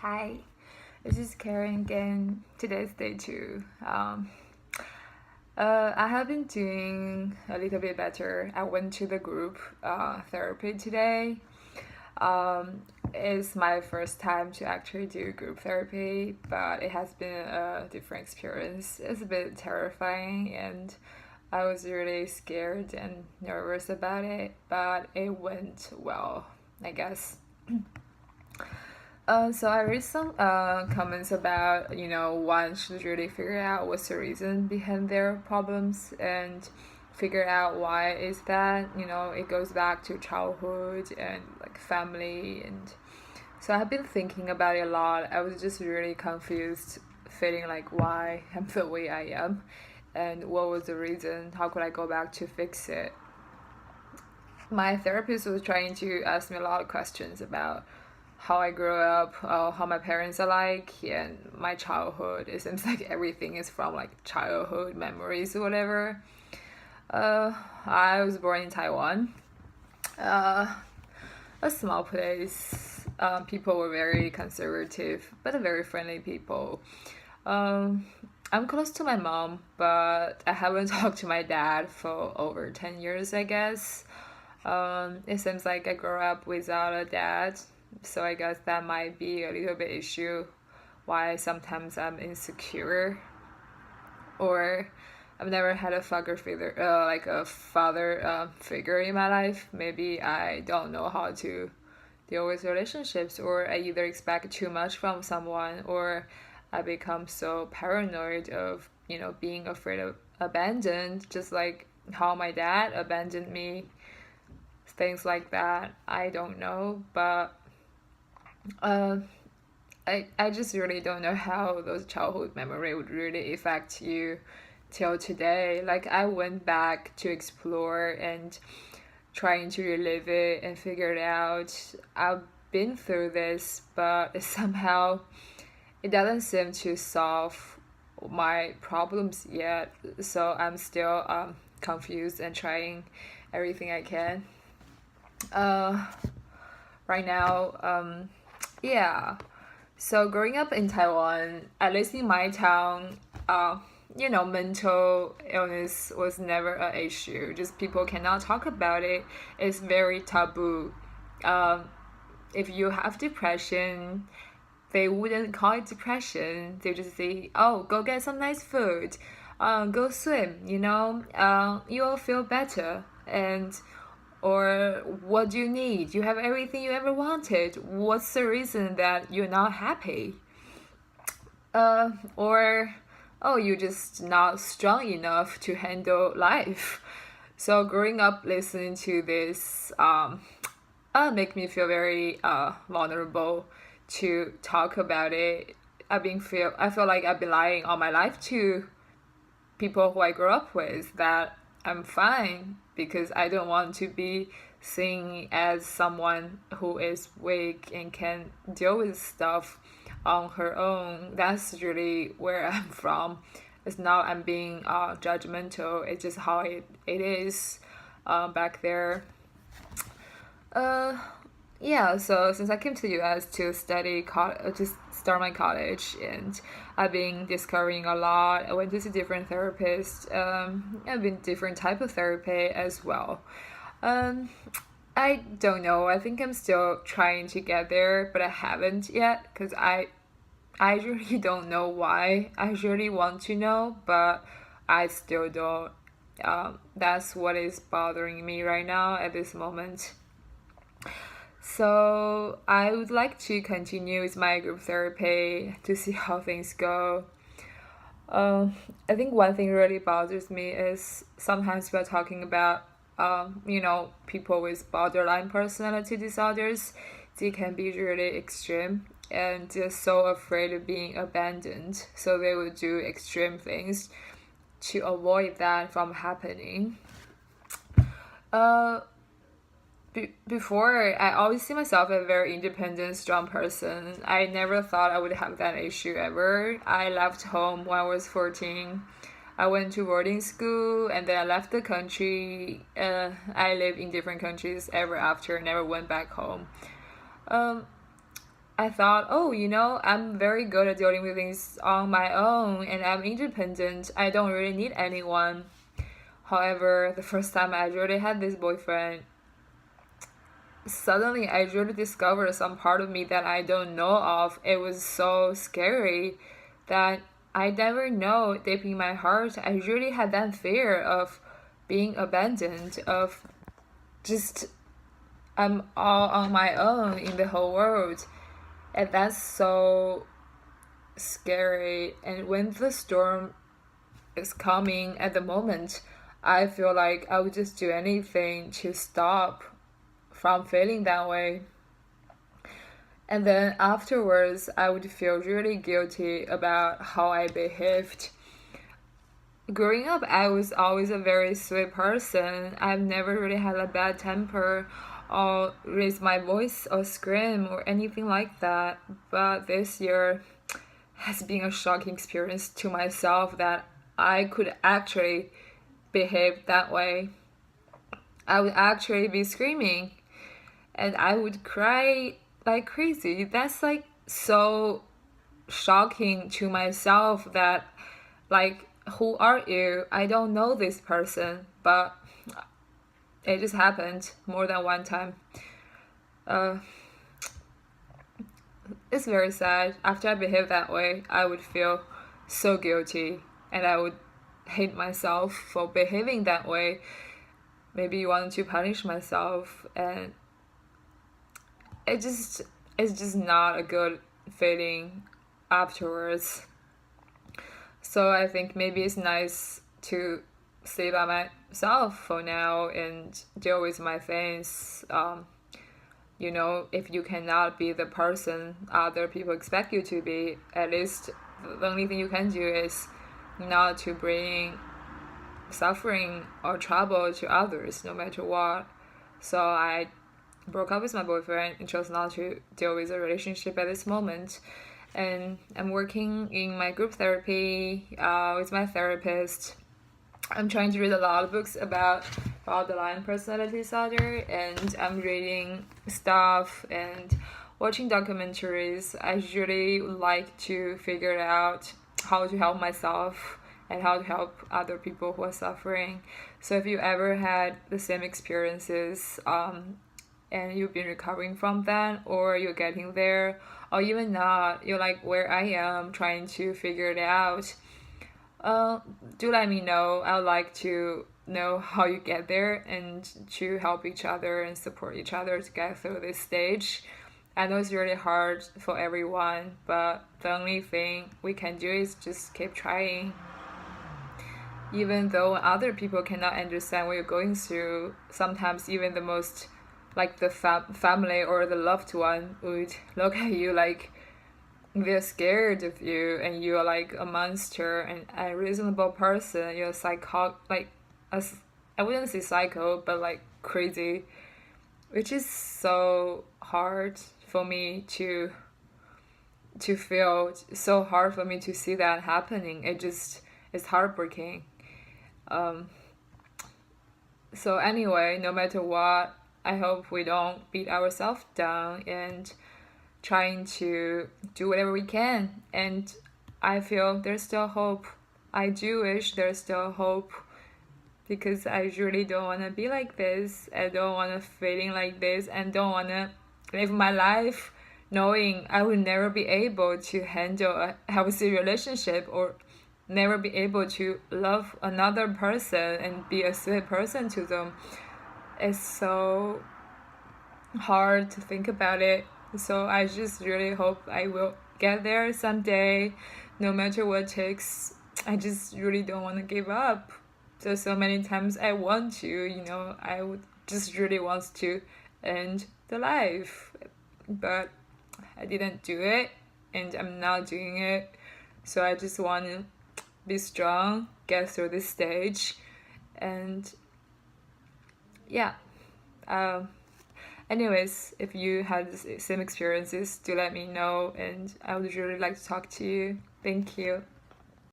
Hi, this is Karen again. Today's day two. I have been doing a little bit better. I went to the group therapy today. It's my first time to actually do group therapy, but it has been a different experience. It's a bit terrifying, and I was really scared and nervous about it, but it went well, I guess. So I read some comments about, one should really figure out what's the reason behind their problems and figure out why is that, it goes back to childhood and like family. And so I've been thinking about it a lot. I was just really confused, feeling like why I'm the way I am and what was the reason, how could I go back to fix it. My therapist was trying to ask me a lot of questions about how I grew up, how my parents are like, and my childhood. It seems like everything is from like childhood memories or whatever. I was born in Taiwan, uh, a small place. People were very conservative, but very friendly people. Um, I'm close to my mom, but I haven't talked to my dad for over 10 years, I guess. It seems like I grew up without a dad, so I guess that might be a little bit issue why sometimes I'm insecure, or I've never had a father figure, like a father figure in my life. Maybe I don't know how to deal with relationships, or I either expect too much from someone, or I become so paranoid of being afraid of abandoned, just like how my dad abandoned me, things like that. I don't know, but uh, I just really don't know how those childhood memory would really affect you till today. Like I went back to explore and trying to relive it and figure it out. I've been through this, but somehow it doesn't seem to solve my problems yet. So I'm still confused and trying everything I can. Uh, right now, yeah. So growing up in Taiwan, at least in my town, mental illness was never an issue. Just people cannot talk about it. It's very taboo. Um, if you have depression, they wouldn't call it depression. They just say, "Oh, go get some nice food, go swim. You'll feel better." And or what do you need? You have everything you ever wanted. What's the reason that you're not happy? Or oh, you're just not strong enough to handle life. So growing up listening to this make me feel very vulnerable to talk about it. I feel like I've been lying all my life to people who I grew up with that I'm fine because I don't want to be seen as someone who is weak and can deal with stuff on her own. That's really where I'm from. It's not I'm being judgmental. It's just how it is back there. Uh, yeah, so since I came to the US to to start my college, and I've been discovering a lot. I went to see different therapists. I've been different type of therapy as well. Um, I don't know. I think I'm still trying to get there, but I haven't yet because I really don't know why. I really want to know, but I still don't. That's what is bothering me right now at this moment. So I would like to continue with my group therapy to see how things go. I think one thing really bothers me is sometimes we're talking about, people with borderline personality disorders. They can be really extreme and they're so afraid of being abandoned. So they will do extreme things to avoid that from happening. Uh, Before, I always see myself as a very independent, strong person. I never thought I would have that issue ever. I left home when I was 14. I went to boarding school and then I left the country. I lived in different countries ever after, never went back home. Um, I thought, oh, I'm very good at dealing with things on my own and I'm independent. I don't really need anyone. However, the first time I really had this boyfriend, suddenly I really discovered some part of me that I don't know of. It was so scary that I never know deep in my heart. I really had that fear of being abandoned, of just I'm all on my own in the whole world. And that's so scary. And when the storm is coming at the moment, I feel like I would just do anything to stop from feeling that way. And then afterwards, I would feel really guilty about how I behaved. Growing up, I was always a very sweet person. I've never really had a bad temper or raise my voice or scream or anything like that. But this year has been a shocking experience to myself that I could actually behave that way. I would actually be screaming and I would cry like crazy. That's like so shocking to myself that, like, who are you? I don't know this person, but it just happened more than one time. It's very sad. After I behave that way, I would feel so guilty and I would hate myself for behaving that way. Maybe want to punish myself, and it's just not a good feeling afterwards. So I think maybe it's nice to stay by myself for now and deal with my things. If you cannot be the person other people expect you to be, at least the only thing you can do is not to bring suffering or trouble to others, no matter what. So I broke up with my boyfriend and chose not to deal with a relationship at this moment. And I'm working in my group therapy with my therapist. I'm trying to read a lot of books about borderline personality disorder, and I'm reading stuff and watching documentaries. I usually like to figure out how to help myself and how to help other people who are suffering. So if you ever had the same experiences and you've been recovering from that, or you're getting there, or even not, you're like where I am trying to figure it out, do let me know. I would like to know how you get there and to help each other and support each other to get through this stage. I know it's really hard for everyone, but the only thing we can do is just keep trying. Even though other people cannot understand what you're going through, sometimes even the most, like the family or the loved one would look at you like they're scared of you and you're like a monster and a reasonable person. You're I wouldn't say psycho, but like crazy, which is so hard for me to feel, so hard for me to see that happening. It's heartbreaking. So anyway, no matter what, I hope we don't beat ourselves down and trying to do whatever we can. And I feel there's still hope. I do wish there's still hope, because I really don't want to be like this. I don't want to feeling like this and don't want to live my life knowing I will never be able to handle a healthy relationship or never be able to love another person and be a sweet person to them. It's so hard to think about it. So I just really hope I will get there someday, no matter what it takes. I just really don't want to give up. So many times I want to, I would just really want to end the life, but I didn't do it and I'm not doing it. So I just want to be strong, get through this stage, and yeah. Anyways, if you had the same experiences, do let me know, and I would really like to talk to you. Thank you.